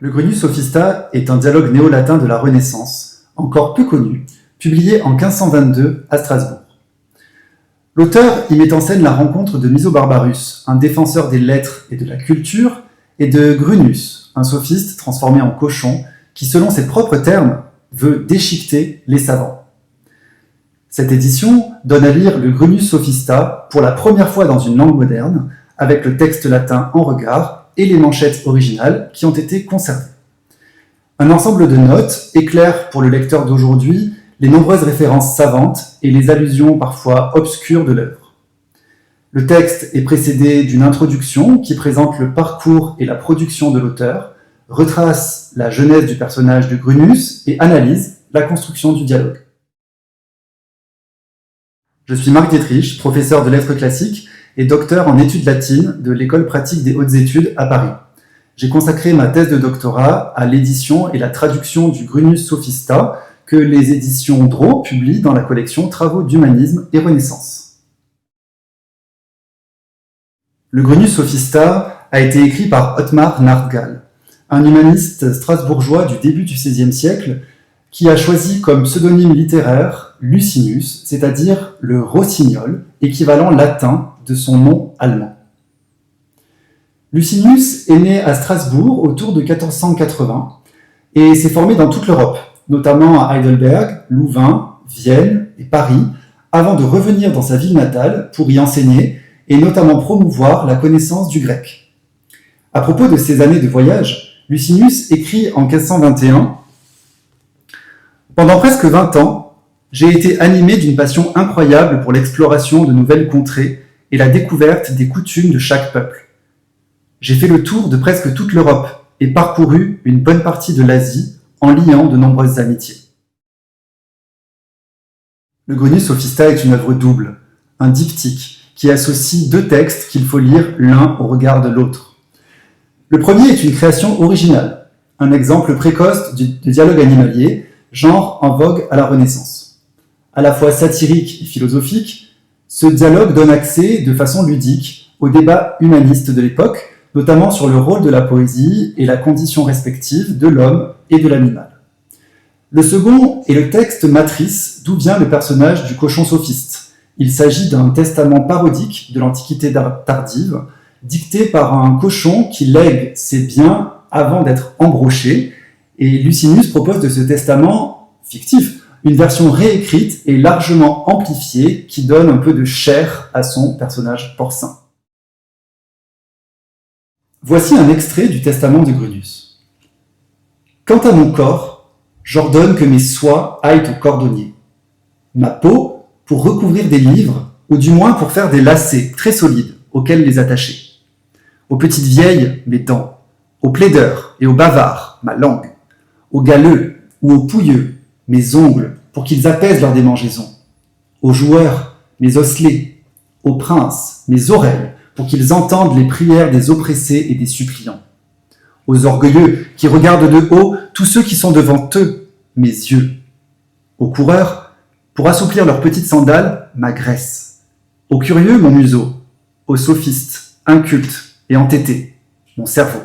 Le Grunus Sophista est un dialogue néo-latin de la Renaissance, encore peu connu, publié en 1522 à Strasbourg. L'auteur y met en scène la rencontre de Misobarbarus, un défenseur des lettres et de la culture, et de Grunus, un sophiste transformé en cochon, qui selon ses propres termes veut déchiqueter les savants. Cette édition donne à lire le Grunus Sophista pour la première fois dans une langue moderne, avec le texte latin en regard et les manchettes originales qui ont été conservées. Un ensemble de notes éclaire pour le lecteur d'aujourd'hui les nombreuses références savantes et les allusions parfois obscures de l'œuvre. Le texte est précédé d'une introduction qui présente le parcours et la production de l'auteur, retrace la genèse du personnage de Grunus et analyse la construction du dialogue. Je suis Marc Dietrich, professeur de lettres classiques et docteur en études latines de l'École pratique des hautes études à Paris. J'ai consacré ma thèse de doctorat à l'édition et la traduction du Grunus Sophista que les éditions Drault publient dans la collection Travaux d'humanisme et Renaissance. Le Grunus Sophista a été écrit par Ottmar Nardgal, un humaniste strasbourgeois du début du XVIe siècle qui a choisi comme pseudonyme littéraire Lucinus, c'est-à-dire le rossignol, équivalent latin de son nom allemand. Lucinus est né à Strasbourg autour de 1480 et s'est formé dans toute l'Europe, notamment à Heidelberg, Louvain, Vienne et Paris, avant de revenir dans sa ville natale pour y enseigner et notamment promouvoir la connaissance du grec. À propos de ses années de voyage, Lucinus écrit en 1521 « Pendant presque 20 ans, j'ai été animé d'une passion incroyable pour l'exploration de nouvelles contrées et la découverte des coutumes de chaque peuple. J'ai fait le tour de presque toute l'Europe et parcouru une bonne partie de l'Asie en liant de nombreuses amitiés. » Le Grunus Sophista est une œuvre double, un diptyque, qui associe deux textes qu'il faut lire l'un au regard de l'autre. Le premier est une création originale, un exemple précoce de dialogue animalier, genre en vogue à la Renaissance. À la fois satirique et philosophique, ce dialogue donne accès de façon ludique au débat humaniste de l'époque, notamment sur le rôle de la poésie et la condition respective de l'homme et de l'animal. Le second est le texte matrice d'où vient le personnage du cochon sophiste. Il s'agit d'un testament parodique de l'Antiquité tardive, dicté par un cochon qui lègue ses biens avant d'être embroché, et Lucinus propose de ce testament fictif une version réécrite et largement amplifiée qui donne un peu de chair à son personnage porcin. Voici un extrait du testament de Grunus. « Quant à mon corps, j'ordonne que mes soies aillent au cordonnier. Ma peau, pour recouvrir des livres, ou du moins pour faire des lacets très solides auxquels les attacher. Aux petites vieilles, mes dents. Aux plaideurs et aux bavards, ma langue. Aux galeux ou aux pouilleux, mes ongles, pour qu'ils apaisent leur démangeaison. Aux joueurs, mes osselets. Aux princes, mes oreilles, pour qu'ils entendent les prières des oppressés et des suppliants. Aux orgueilleux qui regardent de haut tous ceux qui sont devant eux, mes yeux. Aux coureurs, pour assouplir leurs petites sandales, ma graisse. Aux curieux, mon museau. Aux sophistes, incultes et entêtés, mon cerveau.